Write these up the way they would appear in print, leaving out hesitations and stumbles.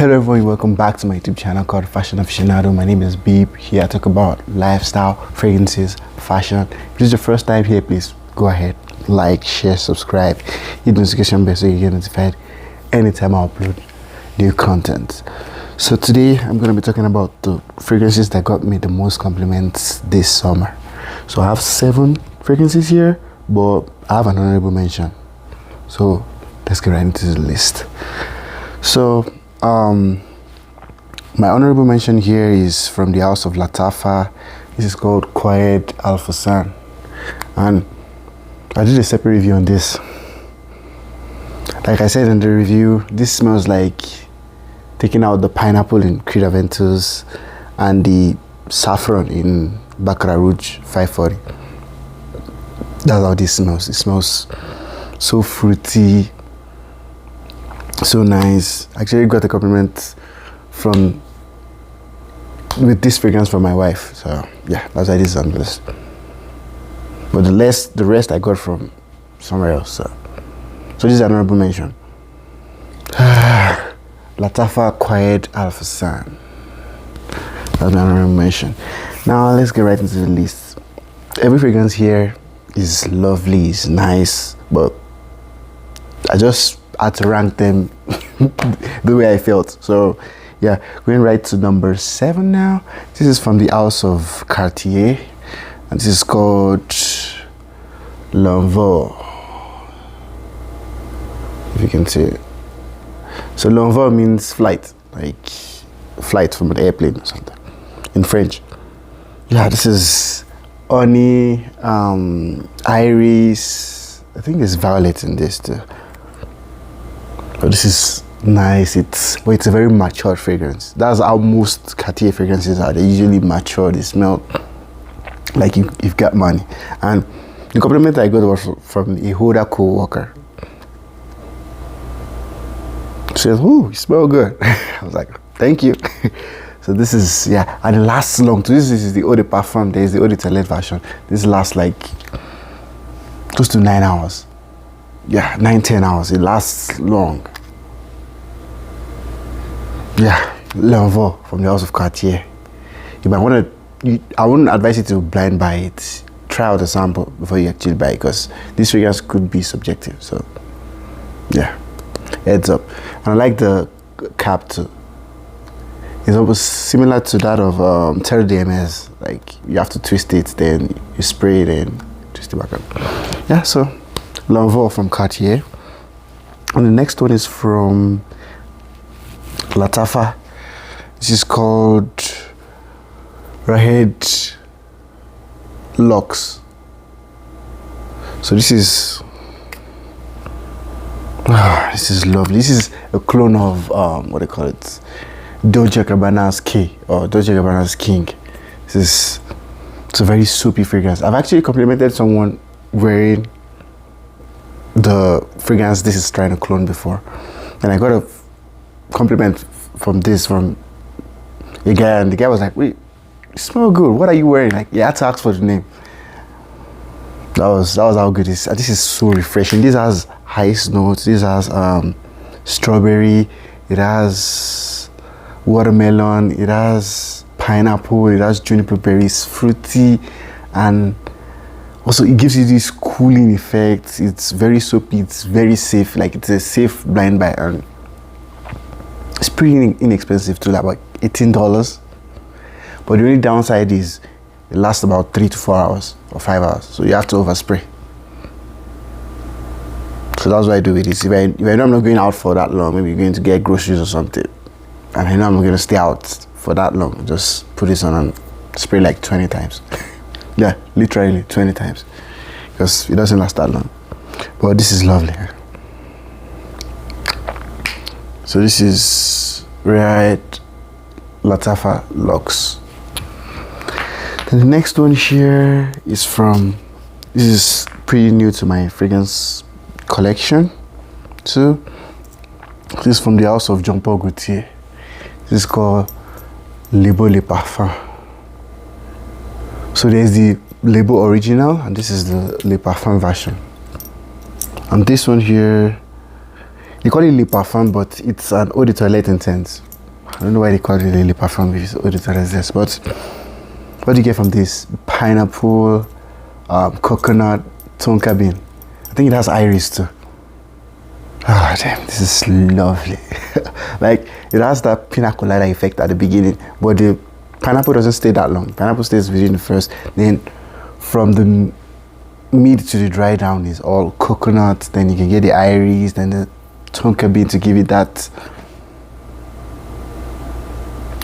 Hello everyone, welcome back to my YouTube channel called Fashion Aficionado. My name is Beep. Here I talk about lifestyle, fragrances, fashion. If this is your first time here, please go ahead, like, share, subscribe, hit the notification bell so you get notified anytime I upload new content. So today I'm going to be talking about the fragrances that got me the most compliments this summer. So I have 7 fragrances here, but I have an honorable mention. So let's get right into the list. So my honorable mention here is from the house of Latafa. This is called Quiet Alphasan, and I did a separate review on this. Like I said in the review, this smells like taking out the pineapple in Creed Aventus and the saffron in Baccarat Rouge 540. That's how this smells. It smells so fruity, so nice. Actually got a compliment with this fragrance from my wife. So yeah, that's why this is on the list. But the rest I got from somewhere else. So this is an honorable mention. Latafa Quiet Alphasan. That's my honorable mention. Now let's get right into the list. Every fragrance here is lovely, is nice, but I just had to rank them the way I felt. So yeah, going right to number 7 now. This is from the house of Cartier, and this is called Lavo, if you can see it. So Lavo means flight, like flight from an airplane or something in French. Yeah, this is honey, iris, I think there's violet in this too. But this is nice. It's a very matured fragrance. That's how most Cartier fragrances are. They're usually mature. They smell like you've got money. And the compliment I got was from a Hoda co-worker. She says, "Ooh, you smell good." I was like, "Thank you." So this is, yeah, and it lasts long. So this is the Eau de Parfum. There's the Eau de Toilette version. This lasts like close to 9 hours. Yeah, 9-10 hours. It lasts long. Yeah, L'Envoi from the house of Cartier. You might want to. I wouldn't advise you to blind buy it. Try out a sample before you actually buy it, because this fragrance could be subjective. So yeah, heads up. And I like the cap too. It's almost similar to that of Terre de Hermes. Like you have to twist it, then you spray it, and twist it back up. Yeah, so L'Envoi from Cartier. And the next one is from Latafa. This is called Rahed Lux. So this is lovely. This is a clone of what they call it, Dolce & Gabbana's K, or Dolce & Gabbana's King. It's a very soapy fragrance. I've actually complimented someone wearing the fragrance this is trying to clone before, and I got a compliment from a guy, and the guy was like, "Wait, you smell good. What are you wearing?" Like, yeah, I had to ask for the name. That was how good it is. This is so refreshing. This has ice notes. This has strawberry. It has watermelon. It has pineapple. It has juniper berries, fruity, and also it gives you this cooling effect. It's very soapy. It's very safe. Like, it's a safe blind buy, and it's pretty inexpensive too, like about $18. But the only downside is it lasts about 3 to 4 hours or 5 hours, so you have to overspray. So that's what I do with this. If I know I'm not going out for that long, maybe you're going to get groceries or something, and I know I'm not going to stay out for that long, just put this on and spray like 20 times. Yeah, literally 20 times, because it doesn't last that long. But this is lovely. So this is Red Latafa Lux. And the next one here is this is pretty new to my fragrance collection too. This is from the house of Jean Paul Gaultier. This is called Le Beau Le Parfum. So there's the Le Beau original, and this is the Le Parfum version. And this one here, you call it Le Parfum, but it's an eau de toilette intense. I don't know why they call it Lily Parfum if it's auditor as this, but what do you get from this? Pineapple, coconut, tonka bean. I think it has iris too. Ah, damn, this is lovely. Like, it has that pina colada effect at the beginning, but the pineapple doesn't stay that long. Pineapple stays within the first, then from the mid to the dry down is all coconut, then you can get the iris, then the tonka bean to give it that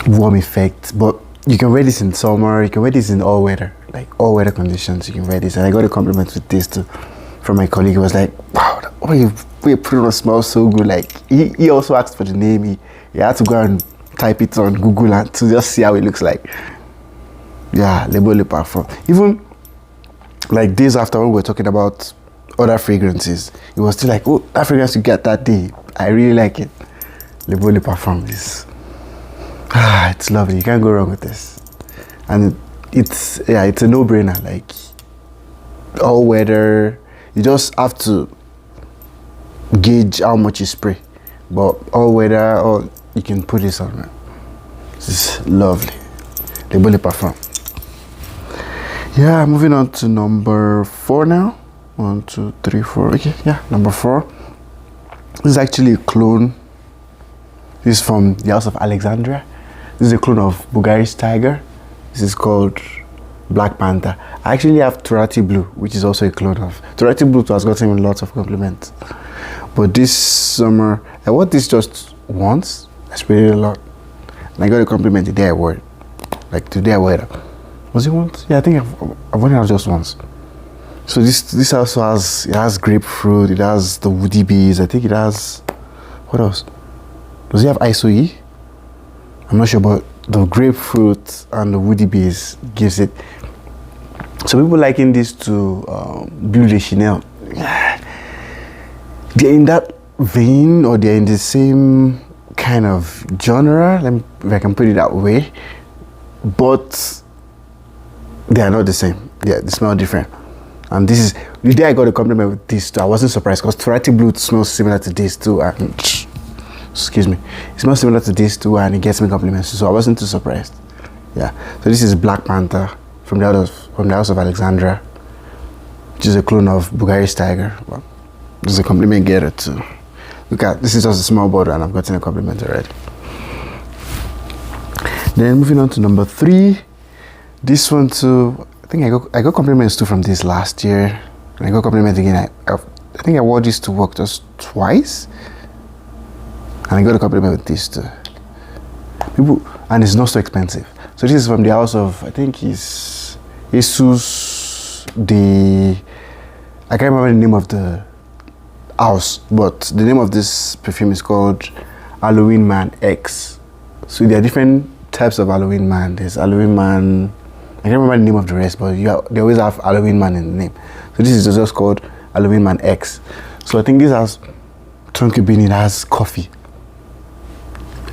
warm effect. But you can wear this in summer, you can wear this in all weather, like all weather conditions. You can wear this, and I got a compliment with this too from my colleague. He was like, wow, what you put on smells so good. Like he also asked for the name. He had to go and type it on Google and to just see how it looks like. Yeah, Le Parfum. Even like days after when we were talking about other fragrances, it was still like, oh, that fragrance you get that day, I really like it. Le Parfum is, it's lovely. You can't go wrong with this. And it's a no-brainer. Like all weather, you just have to gauge how much you spray. But all weather, or you can put this on. This is lovely. Le Parfum. Yeah, moving on to number 4 now. 1, 2, 3, 4. Okay, yeah, number 4. This is actually a clone. This is from the House of Alexandria. This is a clone of Bulgari's Tiger. This is called Black Panther. I actually have Turati Blue, which is also a clone of. Turati Blue has gotten me lots of compliments. But this summer, I wore this just once. I sprayed it a lot. And I got a compliment the day I wore it. Like today I wore it. Was it once? Yeah, I think I've worn it out just once. So this also has grapefruit, it has the woody bees, I think it has, what else? Does it have ISOE? I'm not sure, but the grapefruit and the woody bees gives it. So people liken this to Bleu de Chanel. They're in that vein, or they're in the same kind of genre, if I can put it that way, but they are not the same. Yeah, they smell different. And this is the day I got a compliment with this too. I wasn't surprised because Turati Blue smells similar to this too, and excuse me, it smells similar to this too, and it gets me compliments, so I wasn't too surprised. Yeah, so this is Black Panther from the House of Alexandria, which is a clone of Bulgari's Tiger. Well, this is a compliment getter too. Look at this, is just a small bottle and I've gotten a compliment already. Then moving on to number 3, this one too. I think I got compliments too from this last year, and I got compliments again. I think I wore this to work just twice, and I got a compliment with this too. And it's not so expensive. So this is from the house of, I think it's Jesus the, I can't remember the name of the house, but the name of this perfume is called Halloween Man X. So there are different types of Halloween Man. There's Halloween Man, I can't remember the name of the rest, but they always have Halloween Man in the name. So this is just called Halloween Man X. So I think this has tonka bean, it has coffee.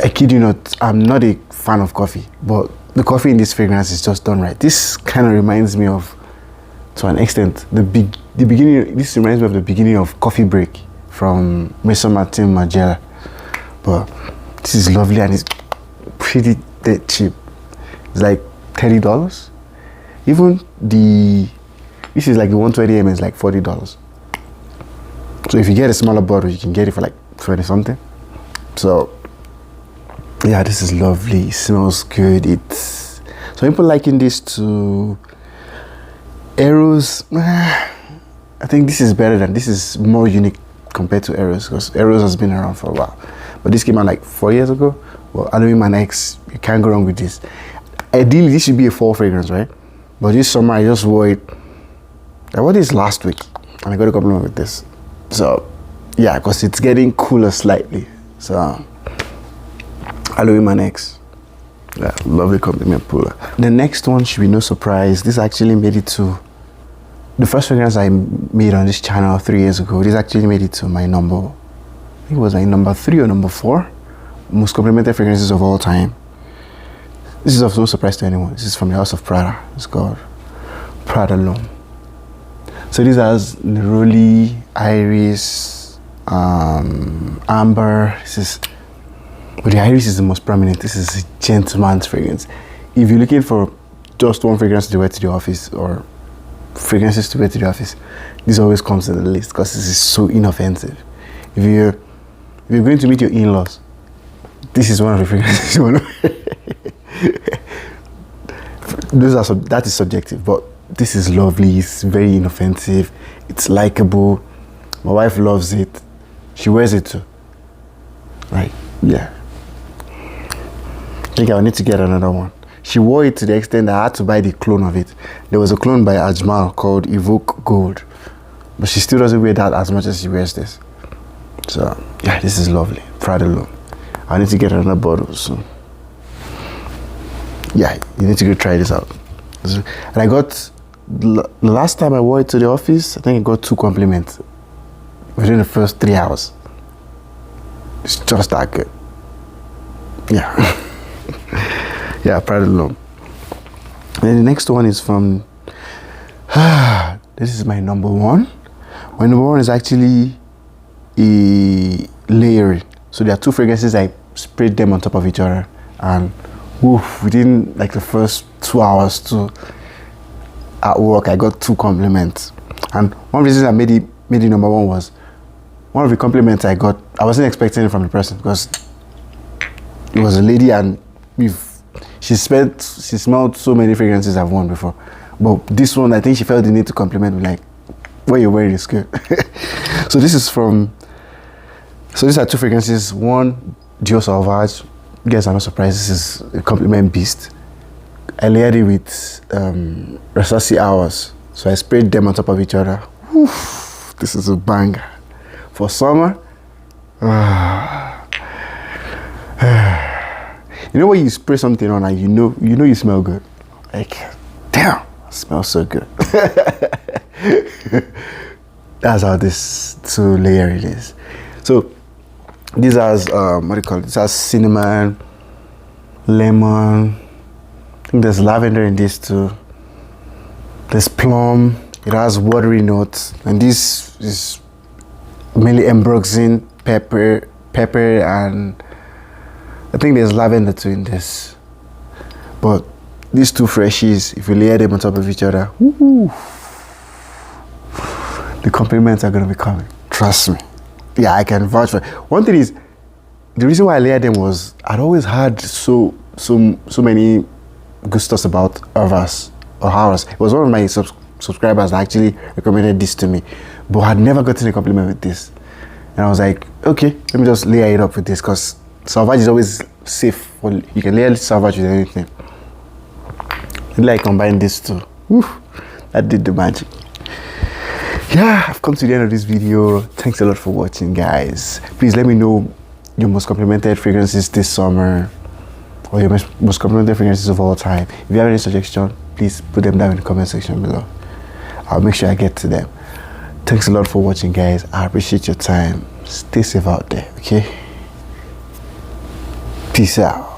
I kid you not, I'm not a fan of coffee, but the coffee in this fragrance is just done right. This kind of reminds me of, to an extent, the beginning. This reminds me of the beginning of Coffee Break from Maison Martin Margiela. But this is lovely and it's pretty dead cheap. It's like $30. Even this is like the 120 ml is like $40. So if you get a smaller bottle, you can get it for like 20 something. So yeah, this is lovely. It smells good. It's so people liking this to Eros. I think this is better than, this is more unique compared to Eros, because Eros has been around for a while. But this came out like 4 years ago. Well, Halloween Man X, you can't go wrong with this. Ideally, this should be a fall fragrance, right? But this summer, I just wore it. I wore this last week, and I got a compliment with this. So, yeah, because it's getting cooler slightly. So, Halloween Man X. Yeah, lovely compliment puller. The next one should be no surprise. This actually made it to the first fragrance I made on this channel 3 years ago. This actually made it to my number, I think it was my number 3 or number 4 most complimented fragrances of all time. This is of no surprise to anyone. This is from the House of Prada. It's called Prada L'Homme. So this has neroli, iris, amber. This is But the iris is the most prominent. This is a gentleman's fragrance. If you're looking for just one fragrance to wear to the office or fragrances to wear to the office, this always comes in the list because this is so inoffensive. If you're going to meet your in-laws, this is one of the fragrances you want to that is subjective, but this is lovely. It's very inoffensive. It's likable. My wife loves it. She wears it too. Like, yeah. I think I'll need to get another one. She wore it to the extent that I had to buy the clone of it. There was a clone by Ajmal called Evoke Gold, but she still doesn't wear that as much as she wears this. So yeah, this is lovely. Prada Love. I need to get another bottle soon. Yeah, you need to go try this out. And I got, the last time I wore it to the office, I think I got 2 compliments within the first 3 hours. It's just that good. Yeah. Yeah, Prada Love. And the next one is from, this is my number 1. My number 1 is actually a layering. So there are 2 fragrances, I sprayed them on top of each other, and woof, within like the first 2 hours at work, I got 2 compliments. And one reason I made it number 1 was one of the compliments I got, I wasn't expecting it from the person because it was a lady, and she smelled so many fragrances I've worn before. But this one, I think she felt the need to compliment me, like, what you're wearing is good. So these are 2 fragrances. One, Dior Sauvage. You guys are not surprised, this is a compliment beast. I layered it with Rasasi Hours. So I sprayed them on top of each other. Oof, this is a banger. For summer, you know when you spray something on and you know you smell good. Like, damn, it smells so good. That's how this 2 layer it is. So this has what do you call it? This has cinnamon, lemon. I think there's lavender in this too. There's plum. It has watery notes, and this is mainly ambroxan, pepper, and I think there's lavender too in this. But these 2 freshies, if you layer them on top of each other, woo, the compliments are gonna be coming. Trust me. Yeah, I can vouch for it. One thing is, the reason why I layered them was I'd always had so many good stuff about Havas. It was one of my subscribers that actually recommended this to me, but I'd never gotten a compliment with this. And I was like, okay, let me just layer it up with this, because Sauvage is always safe. You can layer Sauvage with anything. And like combine this too. Woo, that did the magic. Yeah, I've come to the end of this video. Thanks a lot for watching, guys. Please let me know your most complimented fragrances this summer, or your most complimented fragrances of all time. If you have any suggestions, please put them down in the comment section below. I'll make sure I get to them. Thanks a lot for watching, guys. I appreciate your time. Stay safe out there, okay? Peace out.